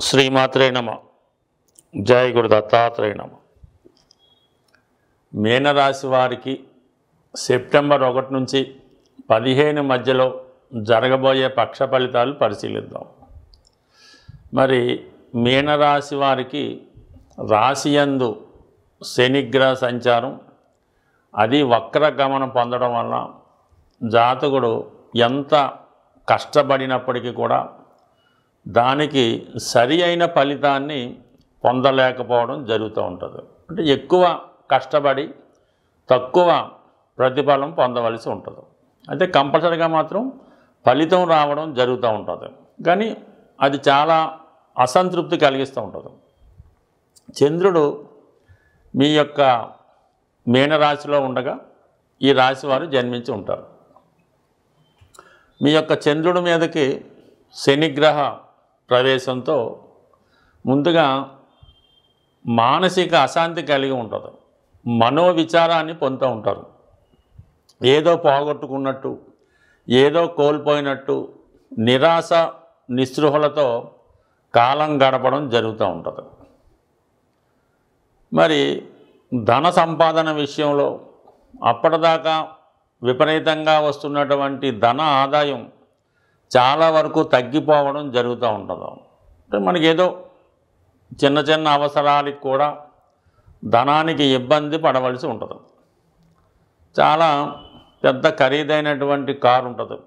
శ్రీమాత్రే నమ. జయ గురు దత్తాత్రేయ నమ. మీనరాశి వారికి సెప్టెంబర్ 1 నుంచి 15 మధ్యలో జరగబోయే పక్ష ఫలితాలు పరిశీలిద్దాం. మరి మీనరాశి వారికి రాశియందు శనిగ్రహ సంచారం అది వక్ర గమనం పొందడం వల్ల జాతకుడు ఎంత కష్టపడినప్పటికీ కూడా దానికి సరి అయిన ఫలితాన్ని పొందలేకపోవడం జరుగుతూ ఉంటుంది. అంటే ఎక్కువ కష్టపడి తక్కువ ప్రతిఫలం పొందవలసి ఉంటుంది. అయితే కంపల్సరీగా మాత్రం ఫలితం రావడం జరుగుతూ ఉంటుంది, కానీ అది చాలా అసంతృప్తి కలిగిస్తూ ఉంటుంది. చంద్రుడు మీ యొక్క మీనరాశిలో ఉండగా ఈ రాశి వారు జన్మించి ఉంటారు. మీ యొక్క చంద్రుడి మీదకి శనిగ్రహ ప్రవేశంతో ముందుగా మానసిక అశాంతి కలిగి ఉంటుంది. మనోవిచారాన్ని పొందుతూ ఉంటారు. ఏదో పోగొట్టుకున్నట్టు, ఏదో కోల్పోయినట్టు నిరాశ నిస్పృహలతో కాలం గడపడం జరుగుతూ ఉంటుంది. మరి ధన సంపాదన విషయంలో అప్పటిదాకా విపరీతంగా వస్తున్నటువంటి ధన ఆదాయం చాలా వరకు తగ్గిపోవడం జరుగుతూ ఉంటుంది. అంటే మనకేదో చిన్న చిన్న అవసరాలకు కూడా ధనానికి ఇబ్బంది పడవలసి ఉంటుంది. చాలా పెద్ద ఖరీదైనటువంటి కారు ఉంటుంది.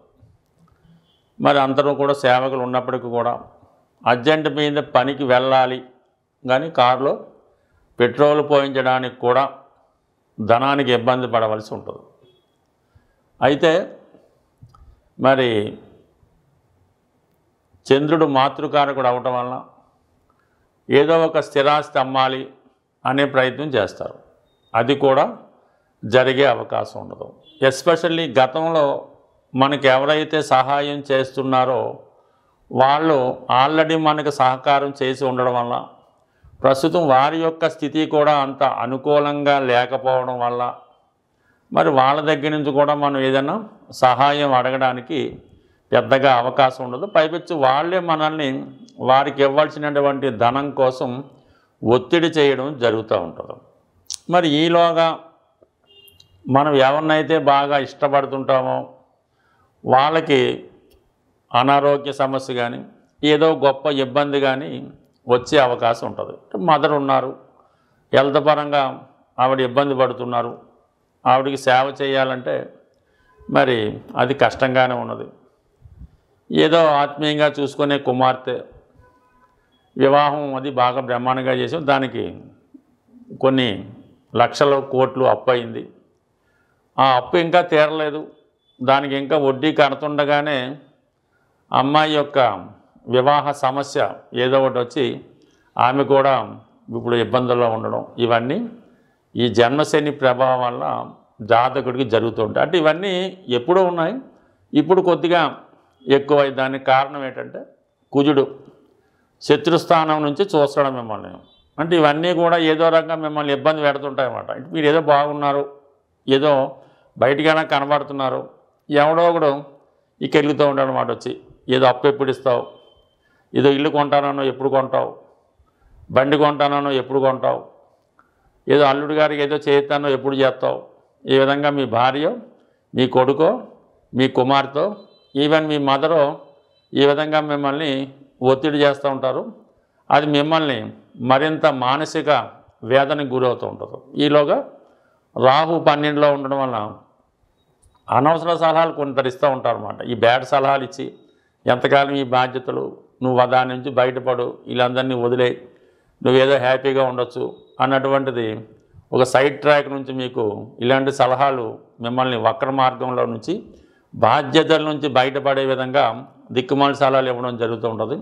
మరి అందరూ కూడా సేవకులు ఉన్నప్పటికీ కూడా అర్జెంట్ మీద పనికి వెళ్ళాలి, కానీ కారులో పెట్రోల్ పోయించడానికి కూడా ధనానికి ఇబ్బంది పడవలసి ఉంటుంది. అయితే మరి చంద్రుడు మాతృకారకుడు అవటం వలన ఏదో ఒక స్థిరాస్తి అమ్మాలి అనే ప్రయత్నం చేస్తారు. అది కూడా జరిగే అవకాశం ఉండదు. ఎస్పెషల్లీ గతంలో మనకు ఎవరైతే సహాయం చేస్తున్నారో వాళ్ళు ఆల్రెడీ మనకు సహకారం చేసి ఉండడం వల్ల ప్రస్తుతం వారి యొక్క స్థితి కూడా అంత అనుకూలంగా లేకపోవడం వల్ల మరి వాళ్ళ దగ్గర నుంచి కూడా మనం ఏదైనా సహాయం అడగడానికి పెద్దగా అవకాశం ఉండదు. పైపెచ్చు వాళ్ళే మనల్ని వారికి ఇవ్వాల్సినటువంటి ధనం కోసం ఒత్తిడి చేయడం జరుగుతూ ఉంటుంది. మరి ఈలోగా మనం ఎవరినైతే బాగా ఇష్టపడుతుంటామో వాళ్ళకి అనారోగ్య సమస్య కానీ ఏదో గొప్ప ఇబ్బంది కానీ వచ్చే అవకాశం ఉంటుంది. మదర్ ఉన్నారు, హెల్త్ పరంగా ఆవిడ ఇబ్బంది పడుతున్నారు, ఆవిడికి సేవ చేయాలంటే మరి అది కష్టంగానే ఉన్నది. ఏదో ఆత్మీయంగా చూసుకునే కుమార్తె వివాహం అది బాగా బ్రహ్మాండంగా చేసాం, దానికి కొన్ని లక్షల కోట్లు అప్పు అయింది. ఆ అప్పు ఇంకా తీరలేదు, దానికి ఇంకా వడ్డీ కడుతుండగానే అమ్మాయి యొక్క వివాహ సమస్య ఏదో ఒకటి వచ్చి ఆమె కూడా ఇప్పుడు ఇబ్బందుల్లో ఉండడం, ఇవన్నీ ఈ జన్మశని ప్రభావం వల్ల జాతకుడికి జరుగుతుంటాయి. అంటే ఇవన్నీ ఎప్పుడూ ఉన్నాయి, ఇప్పుడు కొద్దిగా ఎక్కువ. దానికి కారణం ఏంటంటే కుజుడు శత్రుస్థానం నుంచి చూస్తడం మిమ్మల్ని. అంటే ఇవన్నీ కూడా ఏదో రకంగా మిమ్మల్ని ఇబ్బంది పెడుతుంటాయి అన్నమాట. మీరు ఏదో బాగున్నారు, ఏదో బయటికైనా కనబడుతున్నారు, ఎవడో ఒకడు ఇక వెళ్తూ ఉంటాడు అన్నమాట. వచ్చి ఏదో అప్పు ఎప్పుడు ఇస్తావు, ఏదో ఇల్లు కొంటానో ఎప్పుడు కొంటావు, బండి కొంటానో ఎప్పుడు కొంటావు, ఏదో అల్లుడి గారికి ఏదో చేస్తానో ఎప్పుడు చేస్తావు. ఈ విధంగా మీ భార్య, మీ కొడుకో, మీ కుమార్తె, ఈవెన్ మీ మదరో ఈ విధంగా మిమ్మల్ని ఒత్తిడి చేస్తూ ఉంటారు. అది మిమ్మల్ని మరింత మానసిక వేదనకు గురవుతూ ఉంటుంది. ఈలోగా రాహు 12లో ఉండడం వల్ల అనవసర సలహాలు కొందరు ఇస్తూ ఉంటారు అన్నమాట. ఈ బ్యాడ్ సలహాలు ఇచ్చి ఎంతకాలం ఈ బాధ్యతలు, నువ్వు దాని నుంచి బయటపడు, వీళ్ళందరినీ వదిలే, నువ్వేదో హ్యాపీగా ఉండొచ్చు అన్నటువంటిది ఒక సైడ్ ట్రాక్ నుంచి మీకు ఇలాంటి సలహాలు మిమ్మల్ని వక్ర మార్గంలో నుంచి బాధ్యతల నుంచి బయటపడే విధంగా దిక్కుమాలి సలహాలు ఇవ్వడం జరుగుతూ ఉంటుంది.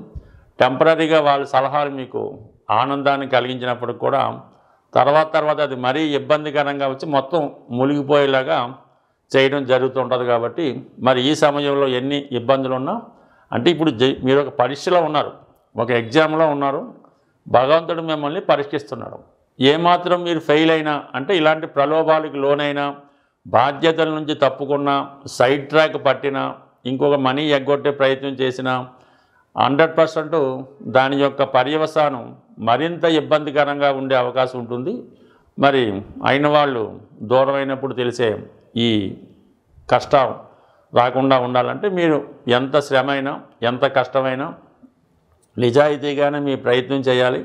టెంపరీగా వాళ్ళ సలహాలు మీకు ఆనందాన్ని కలిగించినప్పుడు కూడా తర్వాత అది మరీ ఇబ్బందికరంగా వచ్చి మొత్తం మునిగిపోయేలాగా చేయడం జరుగుతూ ఉంటుంది. కాబట్టి మరి ఈ సమయంలో ఎన్ని ఇబ్బందులు ఉన్నా, అంటే ఇప్పుడు మీరు ఒక పరీక్షలో ఉన్నారు, ఒక ఎగ్జామ్లో ఉన్నారు, భగవంతుడు మిమ్మల్ని పరీక్షిస్తున్నాడు. ఏమాత్రం మీరు ఫెయిల్ అయినా, అంటే ఇలాంటి ప్రలోభాలకు లోనైనా, బాధ్యతల నుంచి తప్పుకున్నా, సైడ్ ట్రాక్ పట్టినా, ఇంకొక మనీ ఎగ్గొట్టే ప్రయత్నం చేసినా, 100% దాని యొక్క పర్యవసానం మరింత ఇబ్బందికరంగా ఉండే అవకాశం ఉంటుంది. మరి అయిన వాళ్ళు దూరమైనప్పుడు తెలిసే ఈ కష్టం రాకుండా ఉండాలంటే మీరు ఎంత శ్రమైనా ఎంత కష్టమైనా నిజాయితీగానే మీ ప్రయత్నం చేయాలి.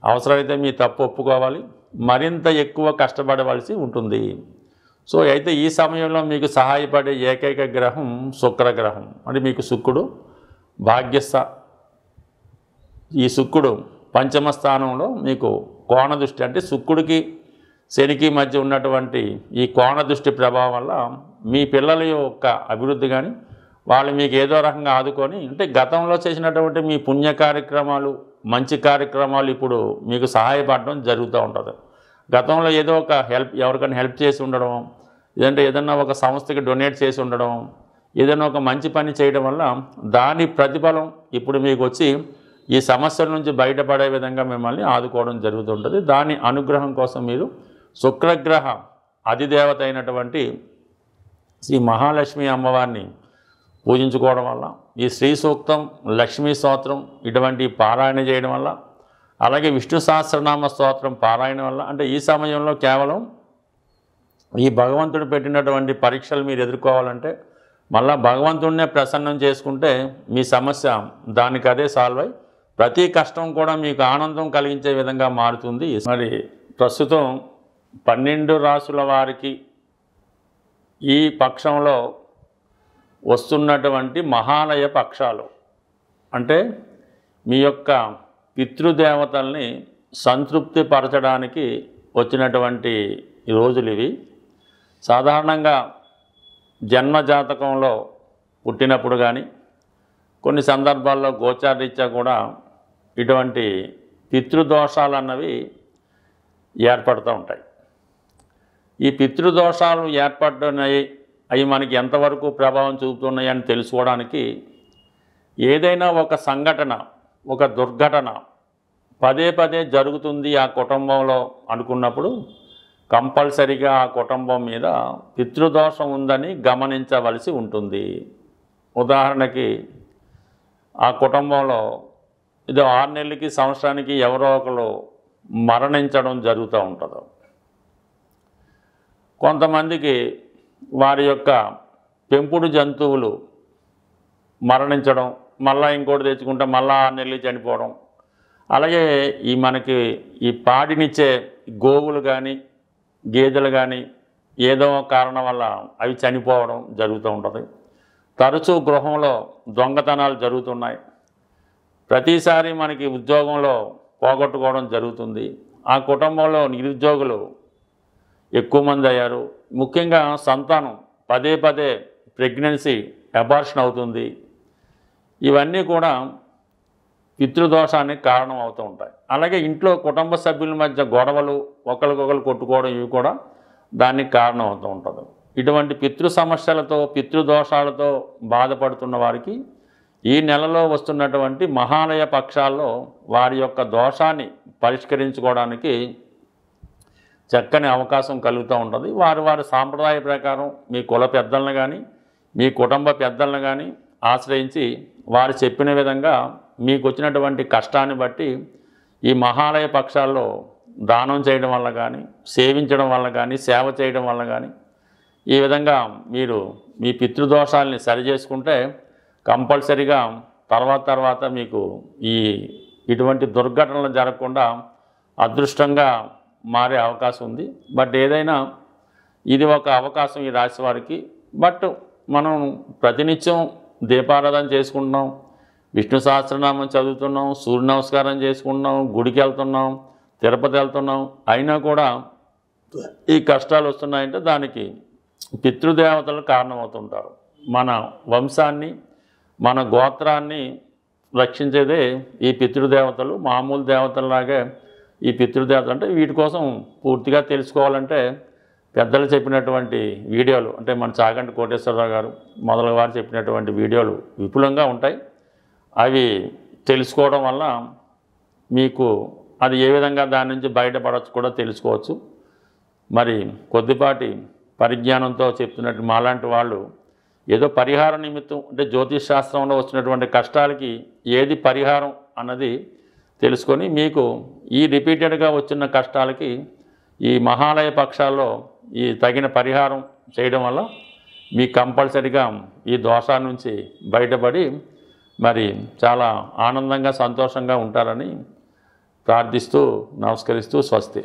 అవసరమైతే మీ తప్పు ఒప్పుకోవాలి. మరింత ఎక్కువ కష్టపడవలసి ఉంటుంది. సో అయితే ఈ సమయంలో మీకు సహాయపడే ఏకైక గ్రహం శుక్రగ్రహం. అంటే మీకు శుక్రుడు భాగ్యస్థ, ఈ శుక్రుడు పంచమ స్థానంలో మీకు కోణ దృష్టి, అంటే శుక్రుడికి శనికి మధ్య ఉన్నటువంటి ఈ కోణ దృష్టి ప్రభావం వల్ల మీ పిల్లల యొక్క అభివృద్ధి కానీ వాళ్ళు మీకు ఏదో రకంగా ఆదుకొని, అంటే గతంలో చేసినటువంటి మీ పుణ్య కార్యక్రమాలు మంచి కార్యక్రమాలు ఇప్పుడు మీకు సహాయపడడం జరుగుతూ ఉంటుంది. గతంలో ఏదో ఒక ఎవరికైనా హెల్ప్ చేసి ఉండడం, లేదంటే ఏదన్నా ఒక సంస్థకి డొనేట్ చేసి ఉండడం, ఏదైనా ఒక మంచి పని చేయడం వల్ల దాని ప్రతిఫలం ఇప్పుడు మీకు వచ్చి ఈ సమస్యల నుంచి బయటపడే విధంగా మిమ్మల్ని ఆదుకోవడం జరుగుతుంటుంది. దాని అనుగ్రహం కోసం మీరు శుక్రగ్రహ అధిదేవత అయినటువంటి శ్రీ మహాలక్ష్మి అమ్మవారిని పూజించుకోవడం వల్ల, ఈ శ్రీ సూక్తం, లక్ష్మీ స్తోత్రం ఇటువంటి పారాయణ చేయడం వల్ల, అలాగే విష్ణు సహస్రనామ స్తోత్రం పారాయణ వల్ల, అంటే ఈ సమయంలో కేవలం ఈ భగవంతుడు పెట్టినటువంటి పరీక్షలు మీరు ఎదుర్కోవాలంటే మళ్ళీ భగవంతుడినే ప్రసన్నం చేసుకుంటే మీ సమస్య దానికి అదే సాల్వ్ అయ్యి ప్రతి కష్టం కూడా మీకు ఆనందం కలిగించే విధంగా మారుతుంది. మరి ప్రస్తుతం 12 రాసుల వారికి ఈ పక్షంలో వస్తున్నటువంటి మహాలయ పక్షాలు, అంటే మీ యొక్క పితృదేవతల్ని సంతృప్తి పరచడానికి వచ్చినటువంటి రోజులు ఇవి. సాధారణంగా జన్మజాతకంలో పుట్టినప్పుడు కానీ కొన్ని సందర్భాల్లో గోచారరీత్యా కూడా ఇటువంటి పితృదోషాలు అన్నవి ఏర్పడుతూ ఉంటాయి. ఈ పితృదోషాలు ఏర్పడుతున్నాయి, అవి మనకి ఎంతవరకు ప్రభావం చూపుతున్నాయి అని తెలుసుకోవడానికి ఏదైనా ఒక సంఘటన, ఒక దుర్ఘటన పదే పదే జరుగుతుంది ఆ కుటుంబంలో అనుకున్నప్పుడు కంపల్సరిగా ఆ కుటుంబం మీద పితృదోషం ఉందని గమనించవలసి ఉంటుంది. ఉదాహరణకి ఆ కుటుంబంలో ఇది 6 నెలలకి సంవత్సరానికి ఎవరో ఒకరు మరణించడం జరుగుతూ ఉంటుంది. కొంతమందికి వారి యొక్క పెంపుడు జంతువులు మరణించడం, మళ్ళీ ఇంకోటి తెచ్చుకుంటే మళ్ళీ 6 నెలలు చనిపోవడం, అలాగే ఈ మనకి ఈ పాడినిచ్చే గోవులు కానీ గేదెలు కానీ ఏదో కారణం వల్ల అవి చనిపోవడం జరుగుతూ ఉంటుంది. తరచూ గృహంలో దొంగతనాలు జరుగుతున్నాయి. ప్రతిసారి మనకి ఉద్యోగంలో పోగొట్టుకోవడం జరుగుతుంది. ఆ కుటుంబంలో నిరుద్యోగులు ఎక్కువ మంది అయ్యారు. ముఖ్యంగా సంతానం పదే పదే ప్రెగ్నెన్సీ అబార్షన్ అవుతుంది. ఇవన్నీ కూడా పితృదోషానికి కారణం అవుతూ ఉంటాయి. అలాగే ఇంట్లో కుటుంబ సభ్యుల మధ్య గొడవలు, ఒకరికొకరు కొట్టుకోవడం, ఇవి కూడా దానికి కారణం అవుతూ ఉంటుంది. ఇటువంటి పితృ సమస్యలతో పితృదోషాలతో బాధపడుతున్న వారికి ఈ నెలలో వస్తున్నటువంటి మహాలయ పక్షాల్లో వారి యొక్క దోషాన్ని పరిష్కరించుకోవడానికి చక్కని అవకాశం కలుగుతూ ఉంటుంది. వారి సాంప్రదాయ ప్రకారం మీ కుల పెద్దలను కానీ మీ కుటుంబ పెద్దలను కానీ ఆశ్రయించి వారు చెప్పిన విధంగా మీకు వచ్చినటువంటి కష్టాన్ని బట్టి ఈ మహాలయ పక్షాల్లో దానం చేయడం వల్ల కానీ, సేవించడం వల్ల కానీ, సేవ చేయడం వల్ల కానీ, ఈ విధంగా మీరు మీ పితృదోషాలని సరిచేసుకుంటే కంపల్సరిగా తర్వాత మీకు ఇటువంటి దుర్ఘటనలు జరగకుండా అదృష్టంగా మారే అవకాశం ఉంది. బట్ ఏదైనా ఇది ఒక అవకాశం ఈ రాశి వారికి. బట్ మనం ప్రతినిత్యం దీపారాధన చేసుకుంటున్నాం, విష్ణు సహస్రనామం చదువుతున్నాం, సూర్య నమస్కారం చేసుకుంటున్నాం, గుడికి వెళ్తున్నాం, తిరుపతి వెళ్తున్నాం, అయినా కూడా ఈ కష్టాలు వస్తున్నాయంటే దానికి పితృదేవతలు కారణమవుతుంటారు. మన వంశాన్ని, మన గోత్రాన్ని రక్షించేదే ఈ పితృదేవతలు. మామూలు దేవతలలాగే ఈ పితృదేవతలు, అంటే వీటి కోసం పూర్తిగా తెలుసుకోవాలంటే పెద్దలు చెప్పినటువంటి వీడియోలు, అంటే మన చాగంటి కోటేశ్వరరావు గారు మొదలగు వారు చెప్పినటువంటి వీడియోలు విపులంగా ఉంటాయి. అవి తెలుసుకోవడం వల్ల మీకు అది ఏ విధంగా దాని నుంచి బయటపడవచ్చు కూడా తెలుసుకోవచ్చు. మరి కొద్దిపాటి పరిజ్ఞానంతో చెప్తున్నట్టు మాలాంటి వాళ్ళు ఏదో పరిహార నిమిత్తం అంటే జ్యోతిష్ శాస్త్రంలో వచ్చినటువంటి కష్టాలకి ఏది పరిహారం అన్నది తెలుసుకొని మీకు ఈ రిపీటెడ్గా వచ్చిన కష్టాలకి ఈ మహాలయ పక్షాల్లో ఈ తగిన పరిహారం చేయడం వల్ల మీకు కంపల్సరిగా ఈ దోషాల నుంచి బయటపడి మరి చాలా ఆనందంగా సంతోషంగా ఉంటారని ప్రార్థిస్తూ నమస్కరిస్తూ స్వస్తి.